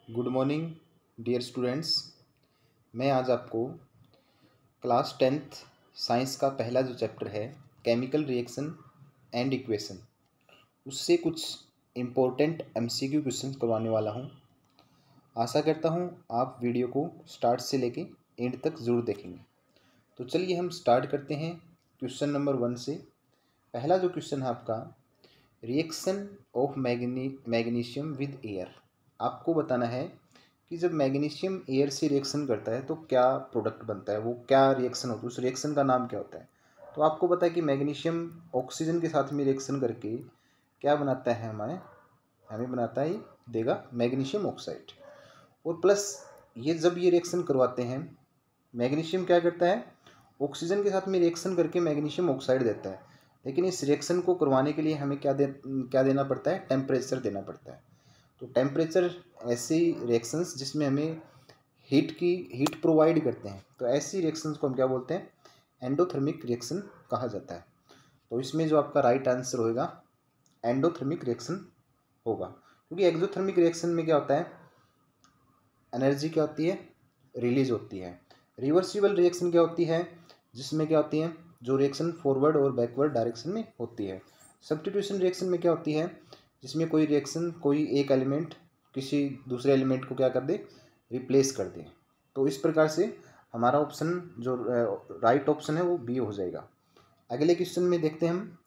Good morning dear students. मैं आज आपको क्लास 10th साइंस का पहला जो चैप्टर है केमिकल रिएक्शन एंड इक्वेशन उससे कुछ इम्पोर्टेंट एमसीक्यू क्वेश्चन करवाने वाला हूं। आशा करता हूं आप वीडियो को स्टार्ट से लेके एंड तक ज़रूर देखेंगे। तो चलिए हम स्टार्ट करते हैं क्वेश्चन नंबर 1 से। पहला जो क्वेश्चन है आपका, reaction of magnesium with air. आपको बताना है कि जब मैग्नीशियम एयर से रिएक्शन करता है तो क्या प्रोडक्ट बनता है, वो क्या रिएक्शन होता है, उस रिएक्शन का नाम क्या होता है। तो आपको पता है कि मैग्नीशियम ऑक्सीजन के साथ में रिएक्शन करके क्या बनाता है, हमें बनाता है देगा मैग्नीशियम ऑक्साइड। और प्लस ये जब ये रिएक्शन करवाते हैं, मैग्नीशियम क्या करता है, ऑक्सीजन के साथ में रिएक्शन करके मैग्नीशियम ऑक्साइड देता है। लेकिन इस रिएक्शन को करवाने के लिए हमें क्या देना पड़ता है, टेम्परेचर देना पड़ता है। तो टेम्परेचर ऐसी रिएक्शंस जिसमें हमें हीट प्रोवाइड करते हैं, तो ऐसी रिएक्शंस को हम क्या बोलते हैं, एंडोथर्मिक रिएक्शन कहा जाता है। तो इसमें जो आपका राइट आंसर होगा एंडोथर्मिक रिएक्शन होगा। क्योंकि एक्सोथर्मिक रिएक्शन में क्या होता है, एनर्जी क्या होती है, रिलीज होती है। रिवर्सिबल रिएक्शन क्या होती है, जिसमें क्या होती है, जो रिएक्शन फॉरवर्ड और बैकवर्ड डायरेक्शन में होती है। सब्स्टिट्यूशन रिएक्शन में क्या होती है, जिसमें कोई रिएक्शन, कोई एक एलिमेंट किसी दूसरे एलिमेंट को क्या कर दे, रिप्लेस कर दे। तो इस प्रकार से हमारा ऑप्शन जो राइट ऑप्शन है वो बी हो जाएगा। अगले क्वेश्चन में देखते हैं हम।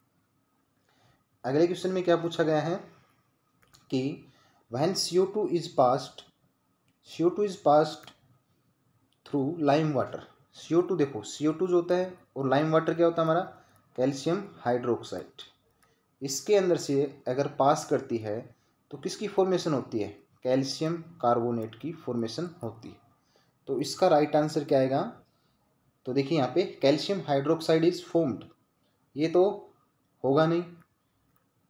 अगले क्वेश्चन में क्या पूछा गया है कि when CO2 is passed through lime water. CO2 देखो, CO2 जो होता है और लाइम वाटर क्या होता है हमारा, कैल्शियम हाइड्रोक्साइड। इसके अंदर से अगर पास करती है तो किसकी फॉर्मेशन होती है, कैल्शियम कार्बोनेट की फॉर्मेशन होती है। तो इसका राइट आंसर क्या आएगा, तो देखिए यहाँ पे कैल्शियम हाइड्रोक्साइड इज फॉर्म्ड, ये तो होगा नहीं।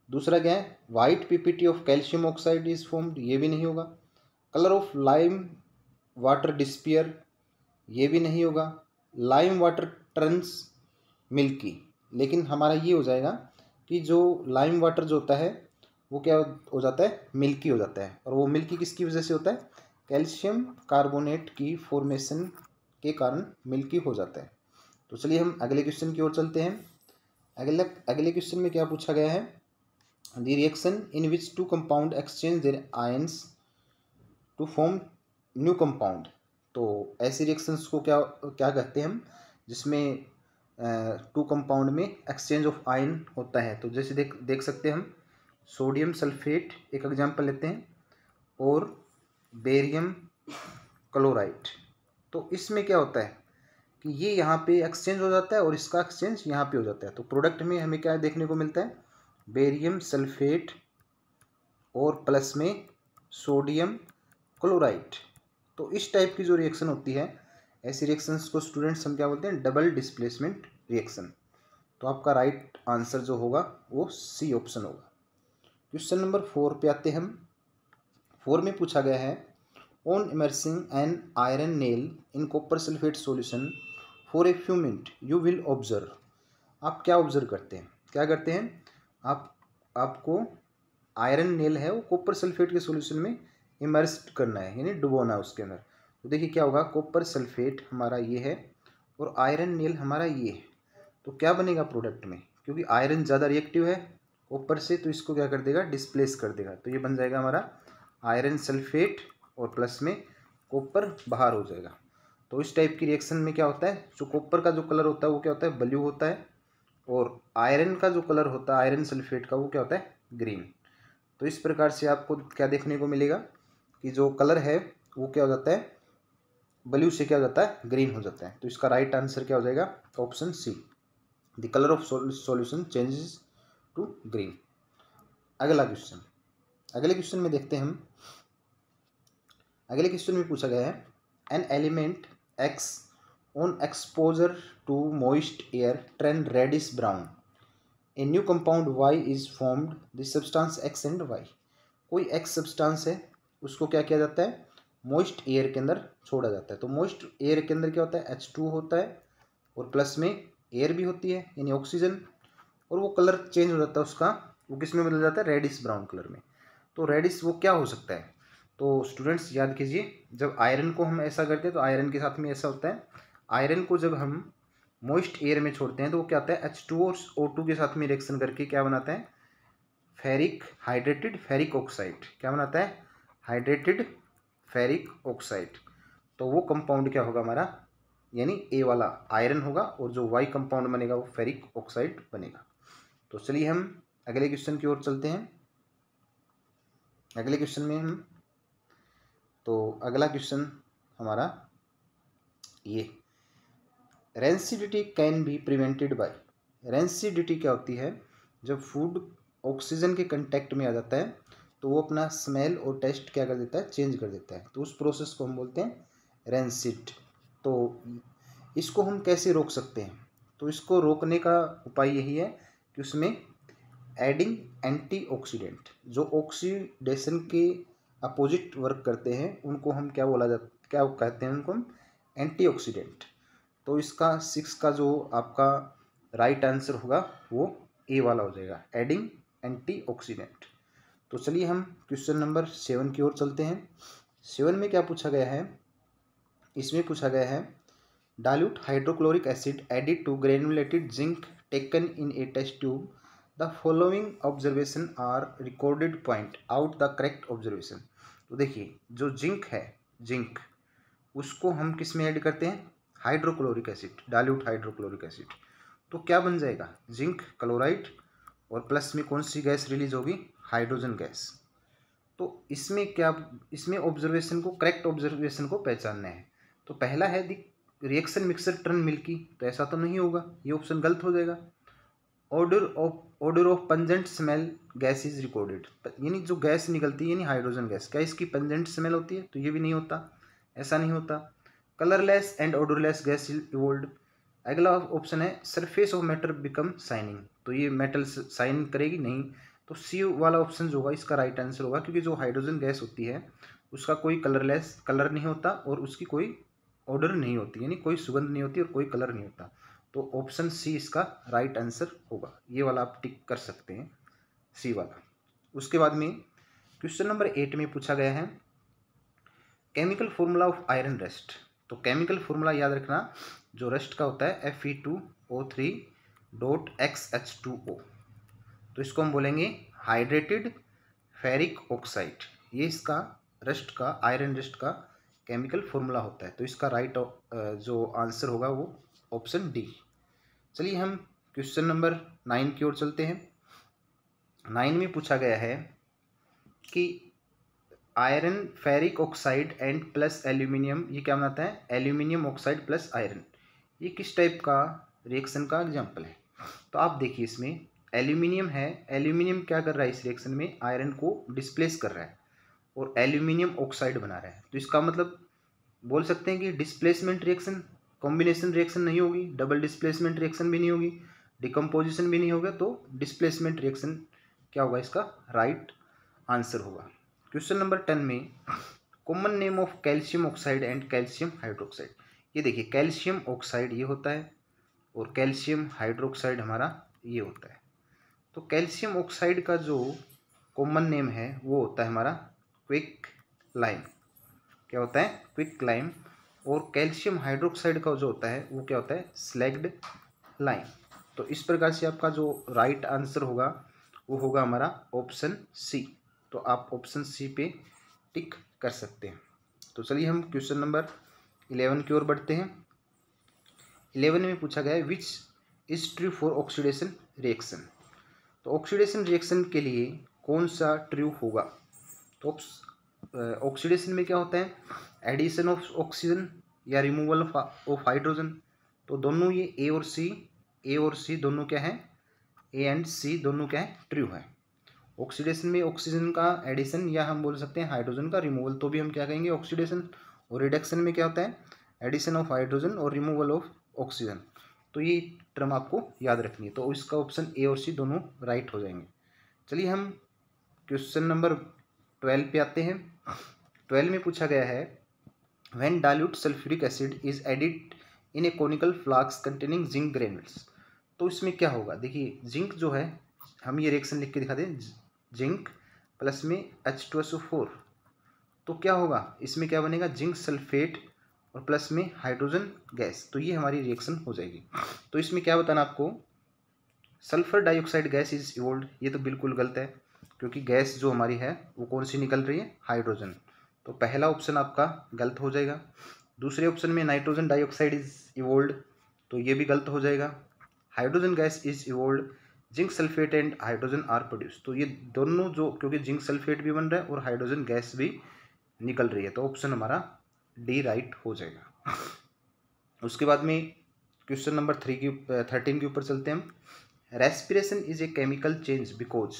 दूसरा क्या है, white PPT of calcium oxide is formed, ये भी नहीं होगा। कलर ऑफ लाइम वाटर डिस्पियर, ये भी नहीं होगा। लाइम वाटर टर्न्स मिल्की, लेकिन हमारा ये हो जाएगा कि जो लाइम वाटर जो होता है वो क्या हो जाता है, मिल्की हो जाता है। और वो मिल्की किसकी वजह से होता है, कैल्शियम कार्बोनेट की फॉर्मेशन के कारण मिल्की हो जाता है। तो चलिए हम अगले क्वेश्चन की ओर चलते हैं। अगले क्वेश्चन में क्या पूछा गया है, the reaction in which two compound exchange their ions to form new compound. तो ऐसी रिएक्शंस को क्या क्या कहते हैं हम, जिसमें टू कंपाउंड में एक्सचेंज ऑफ आयन होता है। तो जैसे देख सकते हैं हम, सोडियम सल्फेट एक एग्जांपल लेते हैं, और बेरियम क्लोराइड। तो इसमें क्या होता है कि ये यहाँ पे एक्सचेंज हो जाता है और इसका एक्सचेंज यहाँ पे हो जाता है। तो प्रोडक्ट में हमें क्या देखने को मिलता है, बेरियम सल्फेट और प्लस में सोडियम क्लोराइड। तो इस टाइप की जो रिएक्शन होती है, ऐसी रिएक्शंस को स्टूडेंट्स हम क्या बोलते हैं, डबल डिस्प्लेसमेंट रिएक्शन। तो आपका राइट आंसर जो होगा वो सी ऑप्शन होगा। क्वेश्चन नंबर 4 पे आते हैं हम। 4 में पूछा गया है, on immersing an iron nail in copper sulphate solution for a few minute you will observe. आप क्या ऑब्जर्व करते हैं, क्या करते हैं आपको आयरन नेल है वो कॉपर सल्फेट के सॉल्यूशन में इमर्स करना है, यानी डुबोना है उसके अंदर। तो देखिए क्या होगा, कॉपर सल्फेट हमारा ये है और आयरन नेल हमारा ये है। तो क्या बनेगा प्रोडक्ट में, क्योंकि आयरन ज़्यादा रिएक्टिव है कॉपर से, तो इसको क्या कर देगा, डिस्प्लेस कर देगा। तो ये बन जाएगा हमारा आयरन सल्फेट और प्लस में कॉपर बाहर हो जाएगा। तो इस टाइप की रिएक्शन में क्या होता है, जो कॉपर का जो कलर होता है वो क्या होता है, ब्लू होता है, और आयरन का जो कलर होता है आयरन सल्फेट का वो क्या होता है, ग्रीन। तो इस प्रकार से आपको क्या देखने को मिलेगा कि जो कलर है वो क्या हो जाता है, ब्लू से क्या हो जाता है, ग्रीन हो जाता है। तो इसका राइट आंसर क्या हो जाएगा, option C, the colour of solution changes to green. अगला क्वेश्चन, अगले क्वेश्चन में देखते हैं हम। अगले क्वेश्चन में पूछा गया है, an element X on exposure to moist air turn reddish brown, a new compound Y is formed, the substance X and Y. कोई एक्स सब्सटेंस है, उसको क्या किया जाता है, मॉइस्ट एयर के अंदर छोड़ा जाता है। तो मॉइस्ट एयर के अंदर क्या होता है, H2 होता है और प्लस में एयर भी होती है यानी ऑक्सीजन, और वो कलर चेंज हो जाता है उसका, वो किस में बदल जाता है, रेडिश ब्राउन कलर में। तो रेडिश वो क्या हो सकता है, तो स्टूडेंट्स याद कीजिए, जब आयरन को हम ऐसा करते हैं तो आयरन के साथ में ऐसा होता है, आयरन को जब हम मॉइस्ट एयर में छोड़ते हैं तो वो क्या होता है, H2 और O2 के साथ में रिएक्शन करके क्या बनाता है, फेरिक हाइड्रेटेड फेरिक ऑक्साइड। क्या बनाता है, हाइड्रेटेड फेरिक ऑक्साइड। तो वो कंपाउंड क्या होगा हमारा, यानी ए वाला आयरन होगा और जो वाई कंपाउंड बनेगा वो फेरिक ऑक्साइड बनेगा। तो चलिए हम अगले क्वेश्चन की ओर चलते हैं। अगले क्वेश्चन में हम, तो अगला क्वेश्चन हमारा ये, rancidity can be prevented by. Rancidity क्या होती है, जब फूड ऑक्सीजन के कंटेक्ट में आ जाता है तो वो अपना स्मेल और टेस्ट क्या कर देता है, चेंज कर देता है, तो उस प्रोसेस को हम बोलते हैं रेंसिड। तो इसको हम कैसे रोक सकते हैं, तो इसको रोकने का उपाय यही है कि उसमें एडिंग एंटीऑक्सीडेंट, जो ऑक्सीडेशन के अपोजिट वर्क करते हैं उनको हम क्या क्या कहते हैं, उनको हम एंटीऑक्सीडेंट। तो इसका 6 का जो आपका राइट आंसर होगा वो ए वाला हो जाएगा, एडिंग एंटीऑक्सीडेंट। तो चलिए हम क्वेश्चन नंबर 7 की ओर चलते हैं। 7 में क्या पूछा गया है, इसमें पूछा गया है, dilute hydrochloric acid added to granulated zinc taken in a test tube, the following observation are recorded, point out the correct observation. तो देखिए, जो जिंक है, जिंक उसको हम किस में ऐड करते हैं, hydrochloric acid, dilute hydrochloric acid. तो क्या बन जाएगा, जिंक क्लोराइड, और प्लस में कौन सी गैस रिलीज होगी, हाइड्रोजन गैस। तो इसमें क्या, इसमें ऑब्जर्वेशन को, करेक्ट ऑब्जर्वेशन को पहचानना है। तो पहला है दी रिएक्शन मिक्सर टर्न मिल्की, तो ऐसा तो नहीं होगा, ये ऑप्शन गलत हो जाएगा। Order of pungent smell gas is recorded, यानी जो गैस निकलती है यानी हाइड्रोजन गैस, क्या इसकी पंजेंट स्मेल होती है, तो ये भी नहीं होता, ऐसा नहीं होता। Colourless and odourless gas is evolve. अगला ऑप्शन है surface of matter become shining, तो ये मेटल शाइन करेगी नहीं, तो सी वाला ऑप्शन जो होगा इसका राइट आंसर होगा, क्योंकि जो हाइड्रोजन गैस होती है उसका कोई कलरलेस कलर नहीं होता और उसकी कोई ऑर्डर नहीं होती, यानी कोई सुगंध नहीं होती और कोई कलर नहीं होता। तो ऑप्शन सी इसका राइट आंसर होगा, ये वाला आप टिक कर सकते हैं, सी वाला। उसके बाद में क्वेश्चन नंबर 8 में पूछा गया है, chemical formula of iron rust. तो केमिकल फॉर्मूला याद रखना, जो रस्ट का होता है Fe2O3.XH2O, तो इसको हम बोलेंगे हाइड्रेटेड फेरिक ऑक्साइड। ये इसका रस्ट का, आयरन रस्ट का केमिकल फॉर्मूला होता है। तो इसका राइट जो आंसर होगा वो ऑप्शन डी। चलिए हम क्वेश्चन नंबर 9 की ओर चलते हैं। 9 में पूछा गया है कि iron ferric oxide and plus aluminium, ये क्या बनाता है, एल्यूमिनियम ऑक्साइड प्लस आयरन, ये किस टाइप का रिएक्शन का एग्जाम्पल है। तो आप देखिए, इसमें एल्यूमिनियम है, एल्यूमिनियम क्या कर रहा है इस रिएक्शन में, आयरन को डिस्प्लेस कर रहा है और एल्यूमिनियम ऑक्साइड बना रहा है। तो इसका मतलब बोल सकते हैं कि डिस्प्लेसमेंट रिएक्शन, कॉम्बिनेशन रिएक्शन नहीं होगी, डबल डिस्प्लेसमेंट रिएक्शन भी नहीं होगी, डिकम्पोजिशन भी नहीं होगा, तो डिस्प्लेसमेंट रिएक्शन क्या होगा, इसका राइट आंसर होगा। क्वेश्चन नंबर 10 में, common name of calcium oxide and calcium hydroxide. ये देखिए, कैल्शियम ऑक्साइड ये होता है और कैल्शियम हाइड्रोक्साइड हमारा ये होता है। तो कैल्शियम ऑक्साइड का जो कॉमन नेम है वो होता है हमारा क्विक लाइम। क्या होता है, क्विक लाइम। और कैल्शियम हाइड्रोक्साइड का जो होता है वो क्या होता है, स्लैग्ड लाइम। तो इस प्रकार से आपका जो राइट आंसर होगा वो होगा हमारा ऑप्शन सी। तो आप ऑप्शन सी पे टिक कर सकते हैं। तो चलिए हम क्वेश्चन नंबर 11 की ओर बढ़ते हैं। 11 में पूछा गया है, which is true for oxidation reaction. तो ऑक्सीडेशन रिएक्शन के लिए कौन सा ट्रू होगा। तो ऑक्सीडेशन में क्या होता है, एडिशन ऑफ ऑक्सीजन या रिमूवल ऑफ हाइड्रोजन। तो दोनों ये ए और सी दोनों क्या है, ए एंड सी दोनों क्या है, ट्रू है। ऑक्सीडेशन में ऑक्सीजन का एडिशन या हम बोल सकते हैं हाइड्रोजन का रिमूवल, तो भी हम क्या कहेंगे, ऑक्सीडेशन। और रिडक्शन में क्या होता है, एडिशन ऑफ हाइड्रोजन और रिमूवल ऑफ ऑक्सीजन। तो ये टर्म आपको याद रखनी है। तो इसका ऑप्शन ए और सी दोनों राइट हो जाएंगे। चलिए हम क्वेश्चन नंबर 12 पे आते हैं। 12 में पूछा गया है, when dilute sulphuric acid is added in A conical flask containing zinc granules. तो इसमें क्या होगा, देखिए जिंक जो है, हम ये रिएक्शन लिख के दिखा दें, जिंक प्लस में H2SO4 तो क्या होगा, इसमें क्या बनेगा, जिंक सल्फेट और प्लस में हाइड्रोजन गैस। तो ये हमारी रिएक्शन हो जाएगी। तो इसमें क्या बताना आपको, सल्फर डाइऑक्साइड गैस इज इवोल्व्ड, ये तो बिल्कुल गलत है, क्योंकि गैस जो हमारी है वो कौन सी निकल रही है, हाइड्रोजन। तो पहला ऑप्शन आपका गलत हो जाएगा। दूसरे ऑप्शन में नाइट्रोजन डाइऑक्साइड इज इवोल्व्ड, तो ये भी गलत हो जाएगा। Hydrogen gas is evolved, zinc sulphate and hydrogen are produce, तो ये दोनों जो, क्योंकि जिंक सल्फेट भी बन रहा है और हाइड्रोजन गैस भी निकल रही है, तो ऑप्शन हमारा डी राइट हो जाएगा। उसके बाद में क्वेश्चन नंबर 13 के ऊपर चलते हैं हम। Respiration is a chemical change because,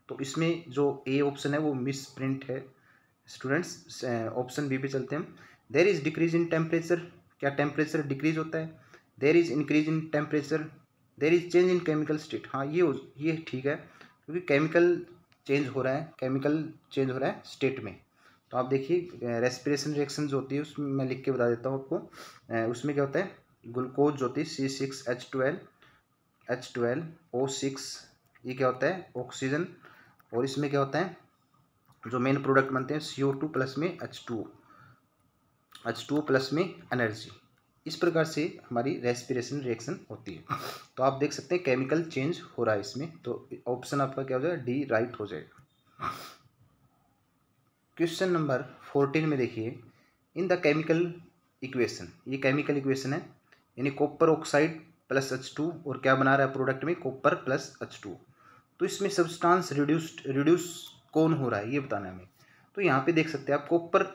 तो इसमें जो ए ऑप्शन है वो मिस प्रिंट है स्टूडेंट्स। ऑप्शन बी पे चलते हैं हम। There is decrease in temperature, क्या टेम्परेचर डिक्रीज होता है। There is increase in temperature, there is change in chemical state, हाँ ये ठीक है, क्योंकि केमिकल चेंज हो रहा है, केमिकल चेंज हो रहा है स्टेट में। तो आप देखिए रेस्पिरेशन रिएक्शन जो होती है उसमें मैं लिख के बता देता हूँ आपको। उसमें क्या होता है, ग्लूकोज जो होती है C6H12O6, ये क्या होता है, ऑक्सीजन, और इसमें क्या होता है, जो मेन प्रोडक्ट बनते हैं CO2 प्लस में H2O प्लस में एनर्जी। इस प्रकार से हमारी रेस्पिरेशन रिएक्शन होती है। तो आप देख सकते हैं केमिकल चेंज हो रहा है इसमें, तो ऑप्शन आपका क्या हो जाएगा, डी राइट हो जाएगा। क्वेश्चन नंबर 14 में देखिए, इन द केमिकल इक्वेशन, ये केमिकल इक्वेशन है, यानी कॉपर ऑक्साइड प्लस H2 और क्या बना रहा है प्रोडक्ट में, कॉपर प्लस H2। तो इसमें सब्सटेंस रिड्यूस कौन हो रहा है ये बताना है हमें। तो यहाँ पे देख सकते हैं आप कॉपर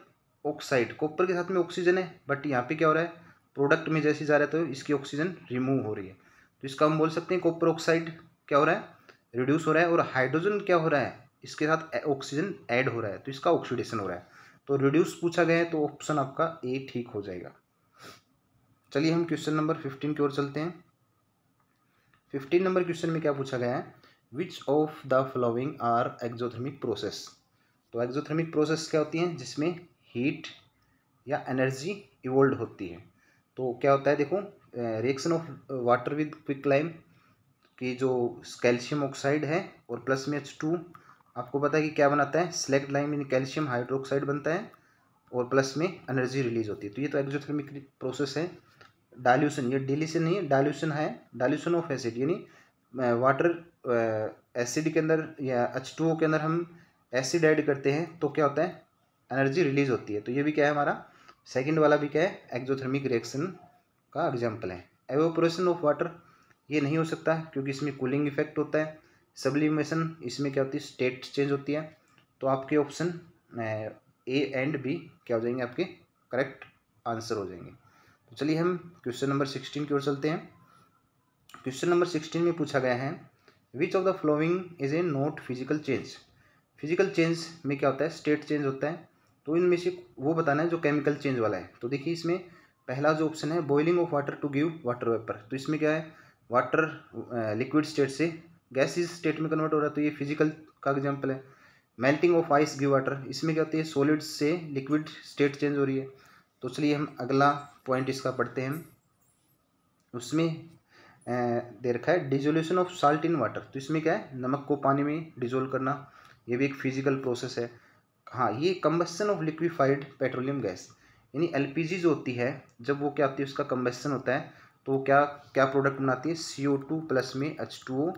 ऑक्साइड, कॉपर के साथ में ऑक्सीजन है, बट यहाँ पे क्या हो रहा है, प्रोडक्ट में जैसे जा रहा है तो इसकी ऑक्सीजन रिमूव हो रही है, तो इसका हम बोल सकते हैं कॉपर ऑक्साइड क्या हो रहा है, रिड्यूस हो रहा है, और हाइड्रोजन क्या हो रहा है, इसके साथ ऑक्सीजन ऐड हो रहा है, तो इसका ऑक्सीडेशन हो रहा है। तो रिड्यूस पूछा गया है, तो ऑप्शन आपका ए ठीक हो जाएगा। चलिए हम क्वेश्चन नंबर 15 की ओर चलते हैं। 15 नंबर क्वेश्चन में क्या पूछा गया है, which of the following are exothermic process. तो एक्सोथर्मिक प्रोसेस क्या होती हैं, जिसमें हीट या एनर्जी इवोल्व होती है। तो क्या होता है, देखो reaction of water with quicklime की जो कैल्शियम ऑक्साइड है और प्लस में H2, आपको पता है कि क्या बनाता है, select lime in calcium hydroxide बनता है और प्लस में एनर्जी रिलीज होती है। तो ये तो एक्सोथर्मिक प्रोसेस है। डाइल्यूशन, ये डिलीशन नहीं है, डाइल्यूशन है, डाइल्यूशन ऑफ एसिड, यानी वाटर एसिड के अंदर या H2O के अंदर हम एसिड ऐड करते हैं तो क्या होता है, एनर्जी रिलीज होती है। तो ये भी क्या है हमारा, सेकंड वाला भी क्या है, एक्सोथर्मिक रिएक्शन का एग्जांपल है। एवोपोरेशन ऑफ वाटर, ये नहीं हो सकता क्योंकि इसमें कूलिंग इफेक्ट होता है। सब्लिमेशन, इसमें क्या होती है, स्टेट चेंज होती है। तो आपके ऑप्शन ए एंड बी क्या हो जाएंगे, आपके करेक्ट आंसर हो जाएंगे। तो चलिए हम क्वेश्चन नंबर 16 की ओर चलते हैं। क्वेश्चन नंबर 16 में पूछा गया है, which of the following is a not physical change. Physical change में क्या होता है, स्टेट चेंज होता है, तो इनमें से वो बताना है जो केमिकल चेंज वाला है। तो देखिए इसमें पहला जो ऑप्शन है, boiling of water to give water vapour, तो इसमें क्या है, वाटर लिक्विड स्टेट से गैसीज स्टेट में कन्वर्ट हो रहा है, तो ये फिजिकल का एग्जाम्पल है। Melting of ice give water, इसमें क्या होती है, सॉलिड्स से लिक्विड स्टेट चेंज हो रही है। तो चलिए हम अगला पॉइंट इसका पढ़ते हैं। उसमें दे रखा है dissolution of salt in water, तो इसमें क्या है, नमक को पानी में डिजोल्व करना, ये भी एक फिजिकल प्रोसेस है। हाँ, ये combustion of liquefied petroleum gas, यानी LPG जो होती है, जब वो क्या होती है, उसका कंबस्शन होता है तो क्या क्या प्रोडक्ट बनाती है, CO2 प्लस में H2O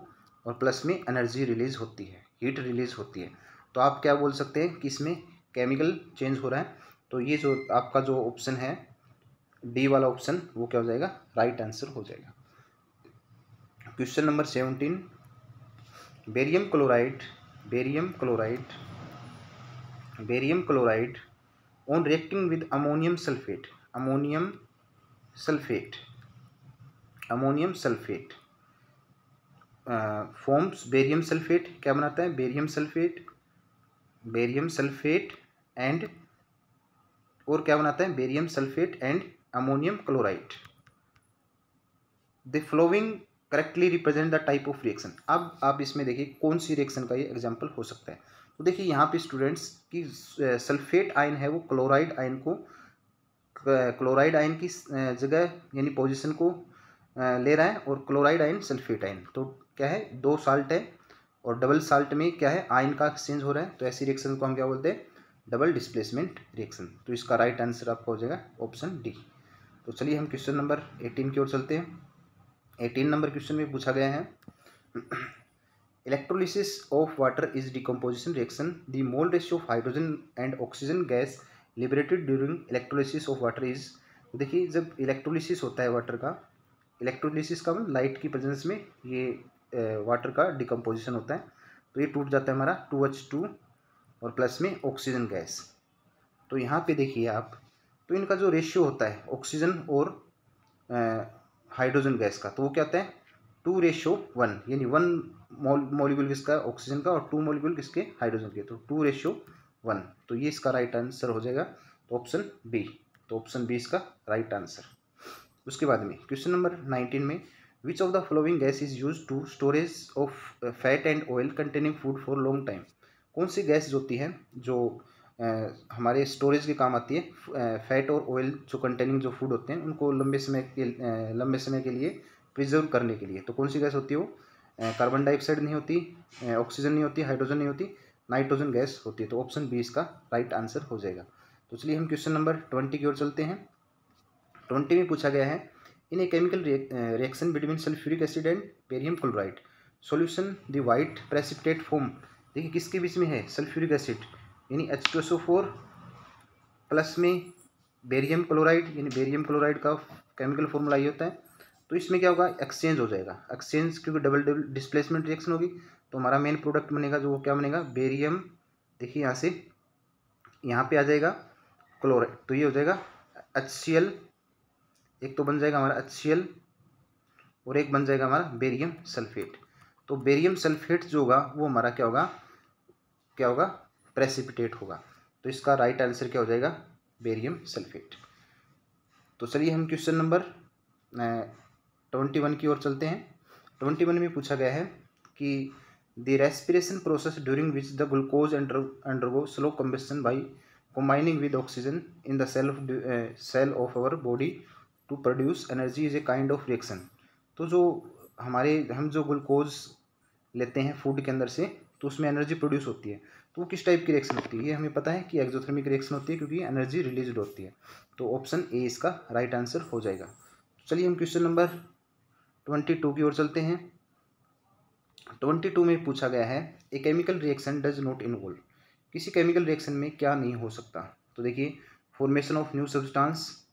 और प्लस में एनर्जी रिलीज होती है, हीट रिलीज होती है। तो आप क्या बोल सकते हैं कि इसमें केमिकल चेंज हो रहा है। तो ये जो आपका जो ऑप्शन है डी वाला ऑप्शन, वो क्या हो जाएगा, राइट आंसर हो जाएगा। Question number 17, barium chloride on reacting with ammonium sulfate forms barium sulphate, क्या बनाता है, बेरियम सल्फेट एंड, और क्या बनाता है, barium sulphate and ammonium chloride. The flowing correctly represent the type of reaction. अब आप इसमें देखिए कौन सी रिएक्शन का ये एग्जांपल हो सकता है। तो देखिए यहाँ पे स्टूडेंट्स की सल्फेट आयन है वो क्लोराइड आयन की जगह यानी पोजीशन को ले रहा है, और क्लोराइड आयन सल्फेट आयन, तो क्या है, दो साल्ट है और डबल साल्ट में क्या है, आयन का एक्सचेंज हो रहा है। तो ऐसी रिएक्शन को हम क्या बोलते हैं, डबल डिस्प्लेसमेंट रिएक्शन। तो इसका राइट आंसर आपका हो जाएगा ऑप्शन डी। तो चलिए हम क्वेश्चन नंबर 18 की ओर चलते हैं। 18 नंबर क्वेश्चन में पूछा गया है electrolysis of water is decomposition reaction the mole ratio of hydrogen and oxygen gas liberated during electrolysis of water is. देखिए जब इलेक्ट्रोलिसिस होता है वाटर का, इलेक्ट्रोलिसिस का मतलब लाइट की प्रेजेंस में ये वाटर का डिकम्पोजिशन होता है, तो ये टूट जाता है हमारा 2H2 और प्लस में ऑक्सीजन गैस। तो यहाँ पे देखिए आप, तो इनका जो रेशियो होता है ऑक्सीजन और हाइड्रोजन गैस का, तो वो क्या होता है 2:1, यानी 1 मॉलिक्यूल किसका ऑक्सीजन का और 2 मॉलिक्यूल किसके हाइड्रोजन के, तो 2:1। तो ये इसका राइट आंसर हो जाएगा, तो ऑप्शन बी। तो ऑप्शन बी इसका राइट आंसर। उसके बाद में क्वेश्चन नंबर 19 में which of the following gas is use to storage of fat and oil containing food for long time. कौन सी गैस होती है जो हमारे स्टोरेज के काम आती है, फैट और ऑयल जो कंटेनिंग जो फूड होते हैं उनको लंबे समय के लिए प्रिजर्व करने के लिए। तो कौन सी गैस होती है वो, कार्बन डाइऑक्साइड नहीं होती, ऑक्सीजन नहीं होती, हाइड्रोजन नहीं होती, नाइट्रोजन गैस होती है। तो ऑप्शन बी इसका राइट आंसर हो जाएगा। तो चलिए हम क्वेश्चन नंबर 20 की ओर चलते हैं। 20 में पूछा गया है in a chemical reaction between sulphuric acid and barium chloride solution the white precipitate form. देखिए किसके बीच में है, सल्फ्यूरिक एसिड यानी H2SO4 प्लस में बेरियम क्लोराइड, यानी बेरियम क्लोराइड का केमिकल फॉर्मूला ये होता है। तो इसमें क्या होगा, एक्सचेंज हो जाएगा, एक्सचेंज क्योंकि डबल डिस्प्लेसमेंट रिएक्शन होगी, तो हमारा मेन प्रोडक्ट बनेगा जो वो क्या बनेगा, बेरियम। देखिए यहाँ से यहाँ पे आ जाएगा क्लोराइड, तो ये हो जाएगा HCl, एक तो बन जाएगा हमारा HCl और एक बन जाएगा हमारा बेरियम सल्फेट। तो बेरियम सल्फेट जो होगा वो हमारा क्या होगा प्रेसिपिटेट होगा। तो इसका राइट आंसर क्या हो जाएगा, बेरियम सल्फेट। तो चलिए हम क्वेश्चन नंबर 21 की ओर चलते हैं। 21 में पूछा गया है कि the respiration process during which the glucose undergo slow combustion by combining with oxygen in the cell of our body to produce energy is a kind of reaction। तो जो हम जो ग्लूकोज लेते हैं फूड के अंदर से, तो उसमें एनर्जी प्रोड्यूस होती है, तो वो किस टाइप की रिएक्शन होती है, ये हमें पता है कि एक्सोथर्मिक रिएक्शन होती है क्योंकि एनर्जी रिलीज होती है। तो ऑप्शन ए इसका राइट आंसर हो जाएगा। चलिए हम क्वेश्चन नंबर 22 की ओर चलते हैं। 22 में पूछा गया है ए chemical reaction does not involve. किसी केमिकल रिएक्शन में क्या नहीं हो सकता, तो देखिए formation of new substance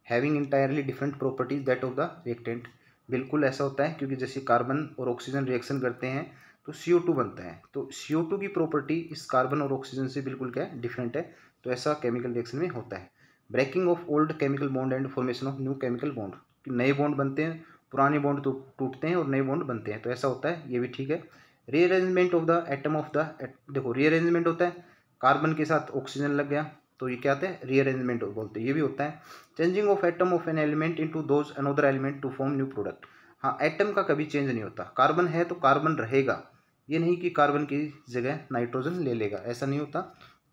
having entirely different properties that of the reactant. बिल्कुल ऐसा होता है क्योंकि जैसे कार्बन और ऑक्सीजन रिएक्शन करते हैं तो CO2 बनता है, तो CO2 की प्रॉपर्टी इस कार्बन और ऑक्सीजन से बिल्कुल क्या है, डिफरेंट है। तो ऐसा केमिकल रिएक्शन में होता है। Breaking of old chemical bond and formation of new chemical bond, नए बॉन्ड बनते हैं, पुराने बॉन्ड तो टूटते हैं और नए बॉन्ड बनते हैं, तो ऐसा होता है, ये भी ठीक है। Rearrangement of the atom of the, देखो रीअरेंजमेंट होता है, कार्बन के साथ ऑक्सीजन लग गया तो ये क्या होता है, रीअरेंजमेंट बोलते हैं, ये भी होता है। Changing of atom of an element into those another element to form new product. हाँ, एटम का कभी चेंज नहीं होता, कार्बन है तो कार्बन रहेगा, ये नहीं कि कार्बन की जगह नाइट्रोजन ले लेगा, ऐसा नहीं होता।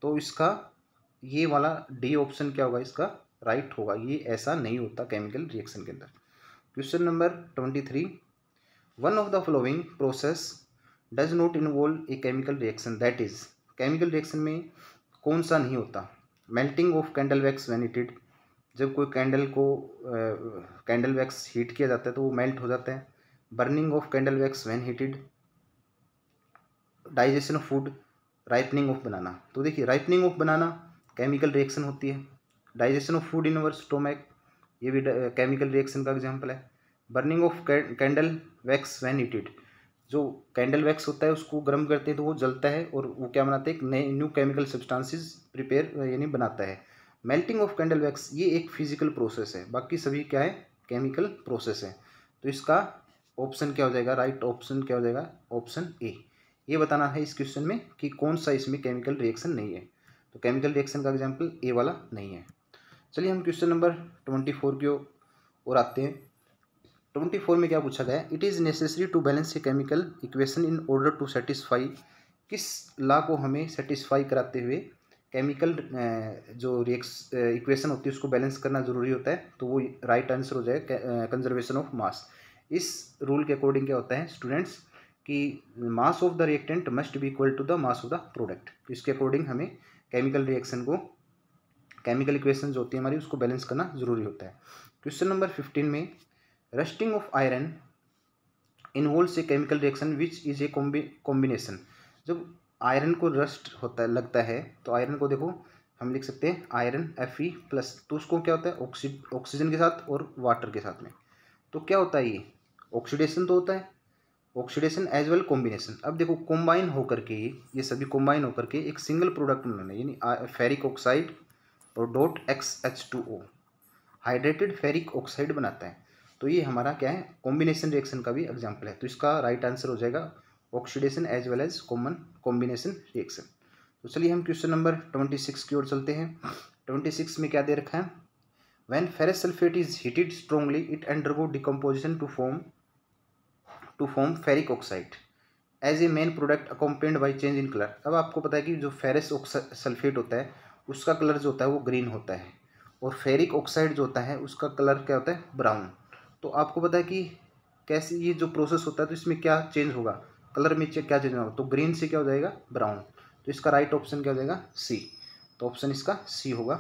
तो इसका ये वाला डी ऑप्शन क्या होगा, इसका राइट होगा, ये ऐसा नहीं होता केमिकल रिएक्शन के अंदर। Question number 23 one of the following process does not involve A chemical reaction that is. Chemical reaction में कौन सा नहीं होता, melting of candle wax when heated, जब कोई कैंडल वैक्स हीट किया जाता है तो वो मेल्ट हो जाता है। Burning of candle wax when heated, digestion of food, ripening of बनाना। तो देखिए ripening of banana chemical reaction होती है, digestion of food in our stomach ये भी केमिकल रिएक्शन का एग्जांपल है। Burning of candle wax when heated, जो candle wax होता है उसको गर्म करते हैं तो वो जलता है और वो क्या बनाता है, एक नए न्यू केमिकल सब्सटेंसेस प्रिपेयर यानी बनाता है। मेल्टिंग ऑफ कैंडल वैक्स ये एक फिजिकल प्रोसेस है, बाकी सभी क्या है, केमिकल प्रोसेस है। तो इसका ऑप्शन क्या हो जाएगा, राइट ऑप्शन क्या हो जाएगा, ऑप्शन ए। ये बताना है इस क्वेश्चन में कि कौन सा इसमें केमिकल रिएक्शन नहीं है, तो केमिकल रिएक्शन का एग्जाम्पल ए वाला नहीं है। चलिए हम क्वेश्चन नंबर 24 की ओर आते हैं। 24 में क्या पूछा गया है, it is necessary to balance a chemical equation in order to satisfy. किस लॉ को हमें सेटिस्फाई कराते हुए केमिकल जो इक्वेशन होती है उसको बैलेंस करना जरूरी होता है, तो वो राइट आंसर हो जाएगा कंजर्वेशन ऑफ मास। इस रूल के अकॉर्डिंग क्या होता है स्टूडेंट्स कि mass of the reactant must be equal to the mass of the product. इसके अकॉर्डिंग हमें केमिकल रिएक्शन को, केमिकल इक्वेशन जो होती है हमारी, उसको बैलेंस करना जरूरी होता है। क्वेश्चन नंबर 15 में, rusting of iron involves A chemical reaction which is a combination. जब आयरन को रस्ट होता है, लगता है, तो आयरन को देखो हम लिख सकते हैं आयरन Fe+, तो उसको क्या होता है ऑक्सीजन के साथ और वाटर के साथ में। तो क्या होता है, ये ऑक्सीडेशन तो होता है, ऑक्सीडेशन एज वेल कॉम्बिनेशन। अब देखो कॉम्बाइन होकर के ये सभी कॉम्बाइन होकर के एक सिंगल प्रोडक्ट बनाना, यानी फेरिक ऑक्साइड और dot XH2O hydrated ferric oxide बनाता है। तो ये हमारा क्या है, कॉम्बिनेशन रिएक्शन का भी एग्जाम्पल है। तो इसका राइट आंसर हो जाएगा oxidation as well as combination reaction. तो चलिए हम क्वेश्चन नंबर 26 की ओर चलते हैं। 26 में क्या दे रखा है, when ferrous sulphate is heated strongly it undergo decomposition to form ferric oxide as a main product accompanied by change in colour. अब आपको पता है कि जो फेरस सल्फेट होता है उसका कलर जो होता है वो ग्रीन होता है, और फेरिक ऑक्साइड जो होता है उसका कलर क्या होता है, ब्राउन। तो आपको पता है कि कैसे ये जो प्रोसेस होता है तो इसमें क्या चेंज होगा, कलर में क्या चेंज होगा, तो ग्रीन से क्या हो जाएगा, ब्राउन। तो इसका राइट ऑप्शन क्या हो जाएगा, सी। तो ऑप्शन इसका सी होगा।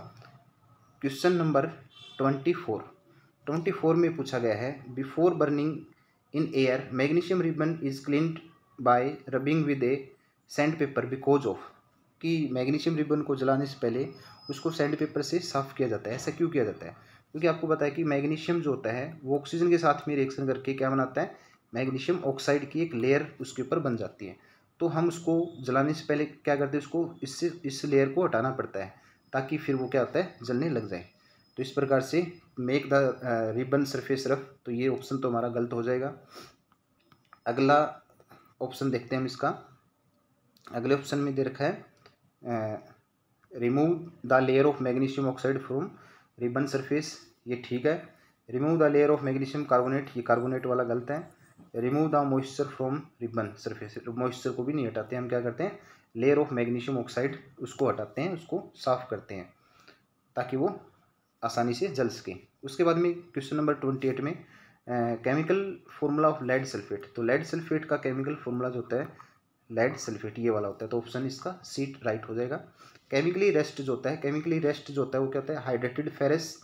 क्वेश्चन नंबर 24 में पूछा गया है, before burning in air magnesium ribbon is cleaned bye rubbing with A sand paper because of, कि मैग्नीशियम रिबन को जलाने से पहले उसको सैंड पेपर से साफ़ किया जाता है। ऐसा क्यों किया जाता है, क्योंकि आपको पता है कि मैग्नीशियम जो होता है वो ऑक्सीजन के साथ में रिएक्शन करके क्या बनाता है, मैग्नीशियम ऑक्साइड की एक लेयर उसके ऊपर बन जाती है। तो हम उसको जलाने से पहले क्या करते हैं, उसको इस लेयर को हटाना पड़ता है ताकि फिर वो क्या होता है, जलने लग जाए। तो इस प्रकार से make the ribbon surface rough, तो ये ऑप्शन तो हमारा गलत हो जाएगा। अगला ऑप्शन देखते हैं हम इसका। अगले ऑप्शन में दे रखा है remove the layer of magnesium oxide from ribbon surface, ये ठीक है। Remove the layer of magnesium carbonate, ये कार्बोनेट वाला गलत है। Remove the moisture from ribbon surface, moisture को भी नहीं हटाते, हम क्या करते हैं, लेयर ऑफ मैग्नीशियम ऑक्साइड उसको हटाते हैं, उसको साफ करते हैं ताकि वो आसानी से जल सके। उसके बाद में क्वेश्चन नंबर 28 में chemical formula of lead sulphate. तो लेड सल्फेट का केमिकल फॉर्मूला जो होता है लेड सल्फेट, ये वाला होता है। तो ऑप्शन इसका सी राइट हो जाएगा। केमिकली रेस्ट जो होता है, केमिकली रेस्ट जो होता है वो क्या होता है, हाइड्रेटेड फेरस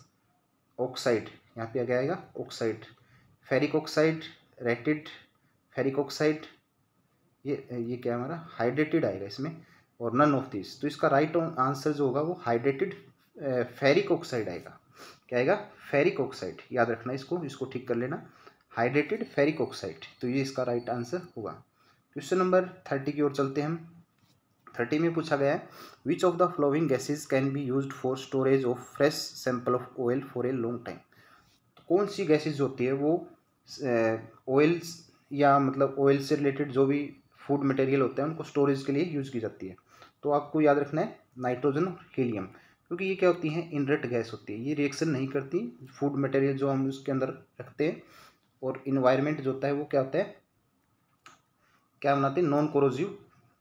ऑक्साइड, यहाँ पे आगे आएगा oxide, ferric oxide, rated ferric oxide, ये क्या हमारा हाइड्रेटेड आएगा इसमें, और नन ऑफ दिस। तो इसका राइट आंसर जो होगा वो हाइड्रेटेड फेरिक ऑक्साइड आएगा। क्या आएगा, फेरिक ऑक्साइड, याद रखना इसको ठीक कर लेना, हाइड्रेटेड फेरिक ऑक्साइड। तो ये इसका राइट आंसर होगा। क्वेश्चन नंबर 30 की ओर चलते हैं हम। 30 में पूछा गया है, which of the flowing gases can be used for storage of fresh sample of oil for a long time. तो कौन सी गैसेज होती है वो ऑयल्स या मतलब ऑयल से रिलेटेड जो भी फूड मटेरियल होते हैं उनको स्टोरेज के लिए यूज़ की जाती है। तो आपको याद रखना है नाइट्रोजन और हीलियम, क्योंकि ये क्या होती हैं, इनरेट गैस होती है, ये रिएक्शन नहीं करती फूड मटेरियल जो हम उसके अंदर रखते हैं, और इन्वायरमेंट जो होता है वो क्या होता है, क्या बनाते हैं, नॉन कोरोजिव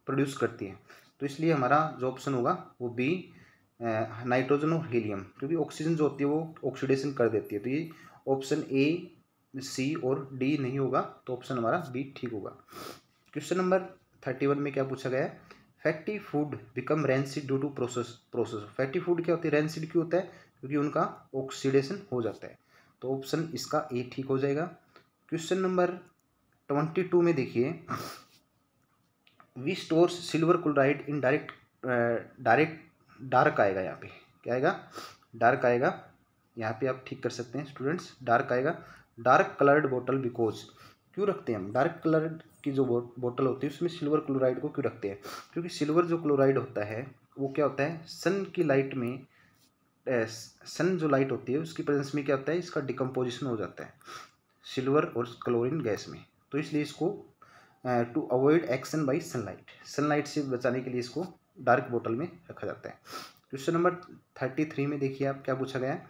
प्रोड्यूस करती है। तो इसलिए हमारा जो ऑप्शन होगा वो बी, नाइट्रोजन और हीलियम, क्योंकि ऑक्सीजन जो होती है वो ऑक्सीडेशन कर देती है। तो ये ऑप्शन ए, सी और डी नहीं होगा, तो ऑप्शन हमारा बी ठीक होगा। क्वेश्चन नंबर 31 में क्या पूछा गया है, fatty food become rancid due to process. Fatty food क्या होती है, रैंसिड क्यों होता है, क्योंकि उनका ऑक्सीडेशन हो जाता है। तो ऑप्शन इसका ए ठीक हो जाएगा। क्वेश्चन नंबर 22 में देखिए, we stores silver chloride in dark आएगा, यहाँ पे क्या आएगा, डार्क आएगा, यहाँ पे आप ठीक कर सकते हैं स्टूडेंट्स, डार्क आएगा, डार्क कलर्ड बोतल बिकॉज। क्यों रखते हैं हम डार्क कलर्ड की जो बोतल होती है उसमें सिल्वर क्लोराइड को क्यों रखते हैं, क्योंकि सिल्वर जो क्लोराइड होता है वो क्या होता है, सन की लाइट में, सन जो लाइट होती है उसकी प्रेजेंस में क्या होता है, इसका डिकम्पोजिशन हो जाता है सिल्वर और क्लोरीन गैस में। तो इसलिए इसको to avoid action by sunlight से बचाने के लिए इसको डार्क बोतल में रखा जाता है। क्वेश्चन नंबर 33 में देखिए आप क्या पूछा गया है,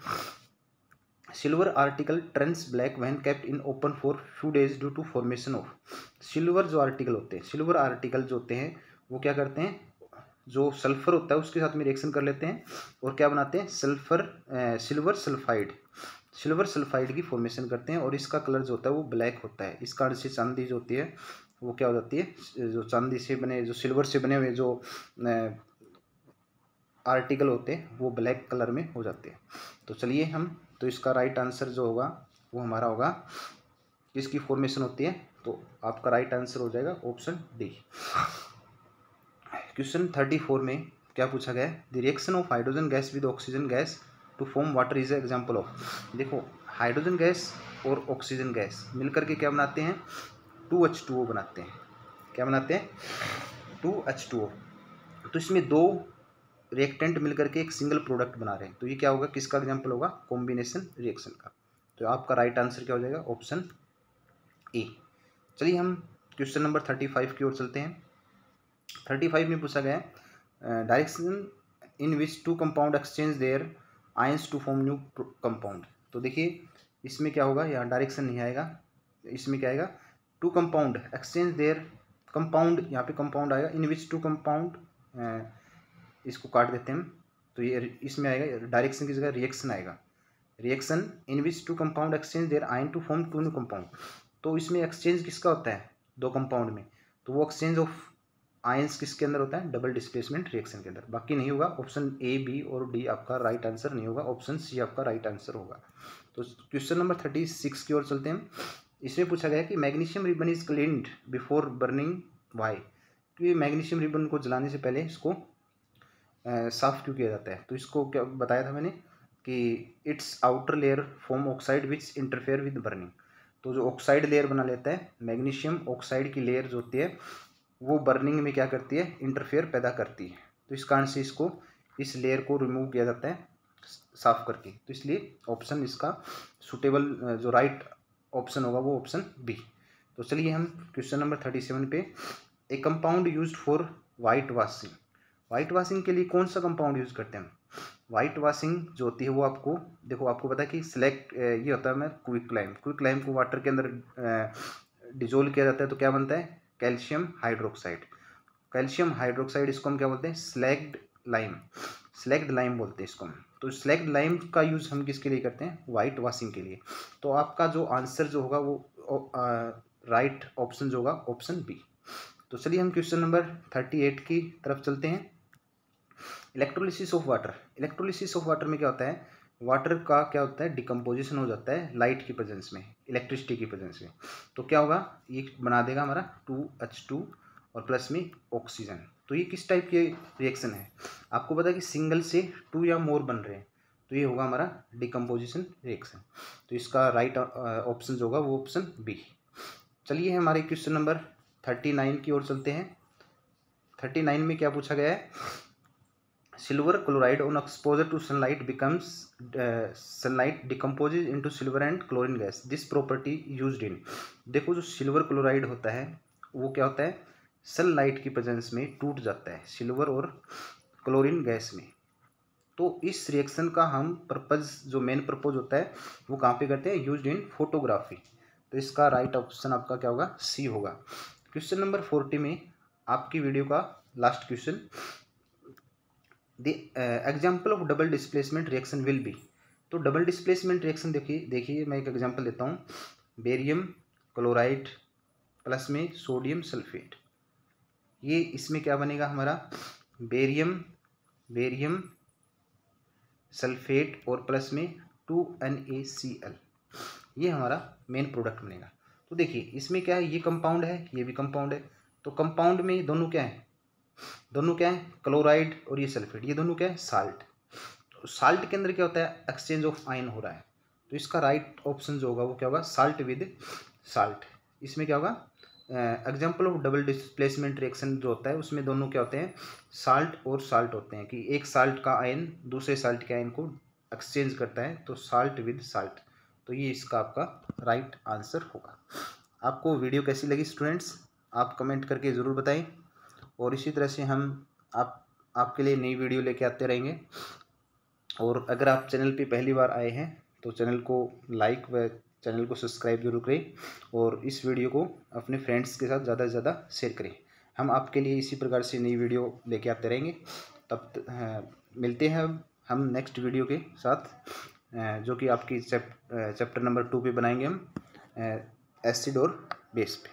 silver article turns black when kept in open for few days due to formation of. Silver जो आर्टिकल होते हैं, सिल्वर आर्टिकल जो होते हैं वो क्या करते हैं, जो सल्फर होता है उसके साथ में रिएक्शन कर लेते हैं और क्या बनाते हैं, सिल्वर सल्फाइड की फॉर्मेशन करते हैं, और इसका कलर जो होता है वो ब्लैक होता है। इस कारण से चांदी जो होती है वो क्या हो जाती है, जो चांदी से बने, जो सिल्वर से बने हुए जो आर्टिकल होते हैं वो ब्लैक कलर में हो जाते हैं। तो चलिए तो इसका राइट आंसर जो होगा वो हमारा होगा, किसकी फॉर्मेशन होती है, तो आपका राइट आंसर हो जाएगा ऑप्शन डी। क्वेश्चन 34 में क्या पूछा गया है, the reaction of hydrogen gas with oxygen gas to form water is example of. देखो हाइड्रोजन गैस और ऑक्सीजन गैस मिलकर के क्या बनाते हैं, 2H2O बनाते हैं। क्या बनाते हैं, 2H2O। तो इसमें दो रिएक्टेंट मिलकर के एक सिंगल प्रोडक्ट बना रहे हैं, तो ये क्या होगा, किसका एग्जाम्पल होगा, कॉम्बिनेशन रिएक्शन का। तो आपका राइट आंसर क्या हो जाएगा, ऑप्शन ए। चलिए हम क्वेश्चन नंबर 35 की ओर चलते हैं। 35 में पूछा गया है, direction in which two compound exchange their ions to form new compound. तो देखिए इसमें क्या होगा, यहाँ डायरेक्शन नहीं आएगा, इसमें क्या आएगा, two compound exchange their, compound यहाँ पे कंपाउंड आएगा, इन विच टू कंपाउंड, इसको काट देते हैं हम, तो ये इसमें आएगा डायरेक्शन की जगह रिएक्शन आएगा, reaction in which two compound exchange their ion to form two new compound. तो इसमें एक्सचेंज किसका होता है, दो कंपाउंड में, तो वो एक्सचेंज ऑफ आयंस किसके अंदर होता है, डबल डिस्प्लेसमेंट रिएक्शन के अंदर। बाकी नहीं होगा, ऑप्शन ए, बी और डी आपका राइट आंसर नहीं होगा, ऑप्शन सी आपका राइट आंसर होगा। तो क्वेश्चन नंबर 36 की ओर चलते हैं। इसमें पूछा गया कि magnesium ribbon is cleaned before burning why. तो ये मैग्नीशियम रिबन को जलाने से पहले इसको साफ क्यों किया जाता है, तो इसको क्या बताया था मैंने कि it's outer layer form oxide which interfere with burning. तो जो ऑक्साइड लेयर बना लेता है, मैग्नीशियम ऑक्साइड की लेयर जो होती है वो बर्निंग में क्या करती है, इंटरफेयर पैदा करती है। तो इस कारण से इसको, इस लेयर को रिमूव किया जाता है साफ करके। तो इसलिए ऑप्शन इसका सुटेबल जो राइट ऑप्शन होगा वो ऑप्शन बी। तो चलिए हम क्वेश्चन नंबर 37 पे, ए compound used for white washing. White washing के लिए कौन सा कंपाउंड यूज़ करते हैं हम, वाइट वाशिंग जो होती है वो आपको देखो, आपको पता है कि सिलेक्ट ये होता है, मैं क्विक लाइम, क्विक लाइम को वाटर के अंदर डिजोल्व किया जाता है, तो क्या बनता है, कैल्शियम हाइड्रोक्साइड। कैल्शियम हाइड्रोक्साइड इसको हम क्या बोलते हैं, स्लैग्ड लाइम, स्लैग्ड लाइम बोलते हैं इसको हम। तो स्लैग्ड लाइम का यूज़ हम किसके लिए करते हैं, वाइट वाशिंग के लिए। तो आपका जो आंसर जो होगा वो राइट ऑप्शन जो होगा ऑप्शन बी। तो चलिए हम क्वेश्चन नंबर 38 की तरफ चलते हैं। Electrolysis of water. Electrolysis of water में क्या होता है, वाटर का क्या होता है, डिकम्पोजिशन हो जाता है लाइट की प्रेजेंस में, इलेक्ट्रिसिटी की प्रेजेंस में। तो क्या होगा, ये बना देगा हमारा 2H2 और प्लस में ऑक्सीजन। तो ये किस टाइप की रिएक्शन है, आपको पता है कि सिंगल से 2 या मोर बन रहे हैं, तो ये होगा हमारा डिकम्पोजिशन रिएक्शन। तो इसका राइट ऑप्शन जो होगा वो ऑप्शन बी। चलिए हमारे क्वेश्चन नंबर 39 की ओर चलते हैं। 39 में क्या पूछा गया है, silver chloride on exposure to sunlight becomes, sunlight decomposes into silver and chlorine gas, this property used in. देखो जो सिल्वर क्लोराइड होता है वो क्या होता है, सनलाइट की प्रेजेंस में टूट जाता है सिल्वर और क्लोरीन गैस में। तो इस रिएक्शन का हम पर्पज, जो मेन पर्पज होता है वो कहाँ पे करते हैं, यूज्ड इन फोटोग्राफी। तो इसका राइट ऑप्शन आपका क्या होगा, सी होगा। क्वेश्चन नंबर 40 में आपकी वीडियो का last question, the example of double displacement reaction will be. तो डबल डिस्प्लेसमेंट रिएक्शन देखिए मैं एक एग्जाम्पल देता हूँ, बेरियम क्लोराइड प्लस में सोडियम सल्फेट। ये इसमें क्या बनेगा हमारा, बेरियम सल्फेट और प्लस में 2NaCl, ये हमारा मेन प्रोडक्ट बनेगा। तो देखिए इसमें क्या है, ये कंपाउंड है, ये भी कंपाउंड है। तो कंपाउंड में दोनों क्या है, क्लोराइड और ये सल्फेट, ये दोनों क्या है, साल्ट। तो साल्ट के अंदर क्या होता है, एक्सचेंज ऑफ आयन हो रहा है। तो इसका राइट ऑप्शन जो होगा वो क्या होगा, साल्ट विद साल्ट। इसमें क्या होगा, example of double displacement reaction जो होता है उसमें दोनों क्या होते हैं, साल्ट और साल्ट होते हैं, कि एक साल्ट का आयन दूसरे साल्ट के आयन को एक्सचेंज करता है, तो साल्ट विद साल्ट। तो ये इसका आपका राइट आंसर होगा। आपको वीडियो कैसी लगी स्टूडेंट्स, आप कमेंट करके ज़रूर बताएं, और इसी तरह से हम आपके लिए नई वीडियो लेके आते रहेंगे। और अगर आप चैनल पे पहली बार आए हैं तो चैनल को लाइक व चैनल को सब्सक्राइब जरूर करें, और इस वीडियो को अपने फ्रेंड्स के साथ ज़्यादा से ज़्यादा शेयर करें। हम आपके लिए इसी प्रकार से नई वीडियो लेके आते रहेंगे। तब मिलते हैं हम नेक्स्ट वीडियो के साथ, जो कि आपकी चैप्टर नंबर 2 पे बनाएंगे हम, एसिड और बेस पे।